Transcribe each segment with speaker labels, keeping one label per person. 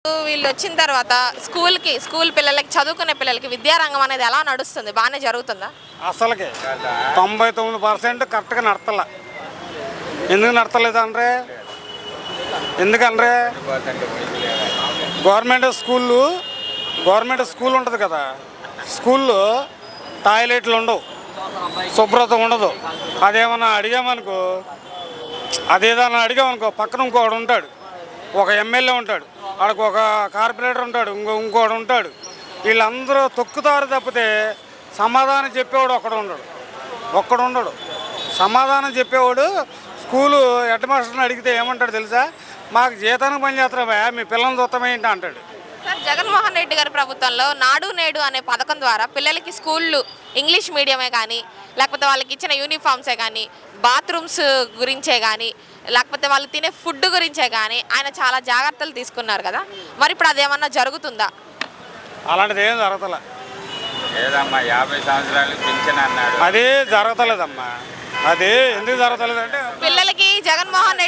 Speaker 1: వీళ్ళు వచ్చిన తర్వాత స్కూల్ పిల్లలకి చదువుకునే పిల్లలకి విద్యారంగం అనేది ఎలా నడుస్తుంది? బాగానే జరుగుతుందా?
Speaker 2: అసలుకి 99% కరెక్ట్గా నడతల. ఎందుకు నడతలేదంటే ఎందుకంటే గవర్నమెంట్ స్కూల్ ఉంటుంది కదా, స్కూల్లో టాయిలెట్లు ఉండవు, శుభ్రత ఉండదు. అదేమన్నా అడిగామనుకో పక్కన ఇంకోడు ఉంటాడు, ఒక ఎమ్మెల్యే ఉంటాడు, ఆడికి ఒక కార్పొరేటర్ ఉంటాడు, ఇంకోడు ఉంటాడు. వీళ్ళందరూ తొక్కుతారు తప్పితే సమాధానం చెప్పేవాడు ఒక్కడు ఉండడు. సమాధానం చెప్పేవాడు స్కూలు హెడ్ మాస్టర్ని అడిగితే ఏమంటాడు తెలుసా? మాకు జీతానికి పని చేస్తారా, మీ పిల్లల్ని చూస్తామేంటి అంటాడు.
Speaker 1: సార్, జగన్మోహన్ రెడ్డి గారి ప్రభుత్వంలో నాడు నేడు అనే పథకం ద్వారా పిల్లలకి స్కూళ్ళు ఇంగ్లీష్ మీడియమే కానీ, లేకపోతే వాళ్ళకి ఇచ్చిన యూనిఫామ్సే కానీ, బాత్రూమ్స్ గురించే కానీ, లేకపోతే వాళ్ళు తినే ఫుడ్ గురించే కానీ ఆయన చాలా జాగ్రత్తలు తీసుకున్నారు కదా. మరి ఇప్పుడు అదేమన్నా జరుగుతుందా?
Speaker 2: అలాంటిది ఏం జరగతలే.
Speaker 3: లేదమ్మా, 50 సంవత్సరాలు పింఛన్ అన్నాడు.
Speaker 2: అదే జరగతలేదమ్మా. అదే ఎందుకు జరగతలేదంటే
Speaker 1: పిల్లలకి జగన్మోహన్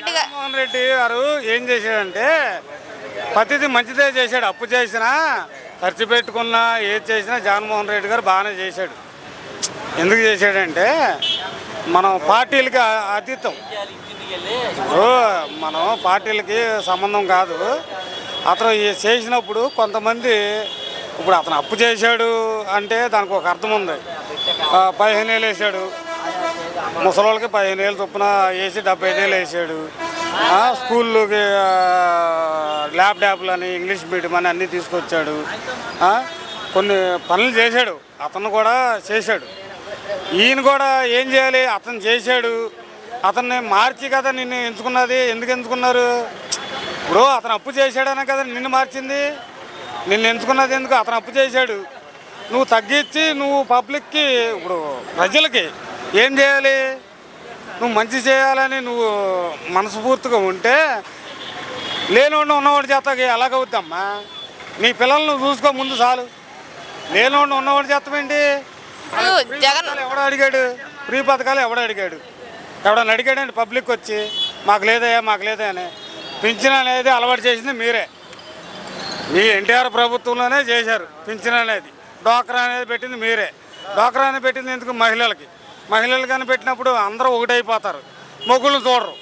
Speaker 1: రెడ్డి
Speaker 2: గారు ఏం చేశాడంటే ప్రతిదీ మంచిదే చేశాడు. అప్పు చేసినా, ఖర్చు పెట్టుకున్నా, ఏది చేసినా జగన్మోహన్ రెడ్డి గారు బాగానే చేశాడు. ఎందుకు చేశాడంటే మనం పార్టీలకి అతీతం. మనం పార్టీలకి సంబంధం కాదు. అతను చేసినప్పుడు కొంతమంది ఇప్పుడు అతను అప్పు చేశాడు అంటే దానికి ఒక అర్థం ఉంది. 15 ఏళ్ళు వేసాడు, ముసలోళ్ళకి 15 ఏళ్ళు చొప్పున వేసి 75 ఏళ్ళు వేసాడు. స్కూల్లోకి ల్యాప్టాప్లు అని, ఇంగ్లీష్ మీడియం అని అన్నీ తీసుకొచ్చాడు. కొన్ని పనులు చేశాడు, అతను కూడా చేశాడు. ఈయన కూడా ఏం చేయాలి? అతను చేశాడు, అతన్ని మార్చి కదా నిన్ను ఎంచుకున్నది. ఎందుకు ఎంచుకున్నారు? ఇప్పుడు అతను అప్పు చేశాడనే కదా నిన్ను మార్చింది. నిన్ను ఎంచుకున్నది ఎందుకు? అతను అప్పు చేశాడు. నువ్వు తగ్గించి నువ్వు పబ్లిక్కి, ఇప్పుడు ప్రజలకి ఏం చేయాలి? నువ్వు మంచి చేయాలని నువ్వు మనస్ఫూర్తిగా ఉంటే లేనివాడిని ఉన్నవాడి చేతకి ఎలాగవుద్దమ్మా? నీ పిల్లల్ని నువ్వు చూసుకో ముందు చాలు. లేనివాడిని ఉన్నవాడి చేతమేంటి? ఎవడ అడిగాడు? ఫ్రీ పథకాలు ఎవడ అడిగాడు? ఎవడన్నా అడిగాడండి పబ్లిక్ వచ్చి మాకు లేదయ్యా అని? పింఛన్ అనేది అలవాటు చేసింది మీరే. మీ ఎన్టీఆర్ ప్రభుత్వంలోనే చేశారు పింఛన్ అనేది. డ్వాక్రా అనేది పెట్టింది మీరే. డ్వాక్రా అనేది పెట్టింది ఎందుకు? మహిళలకి కానీ పెట్టినప్పుడు అందరూ ఒకటైపోతారు, మొగ్గులు చూడరు.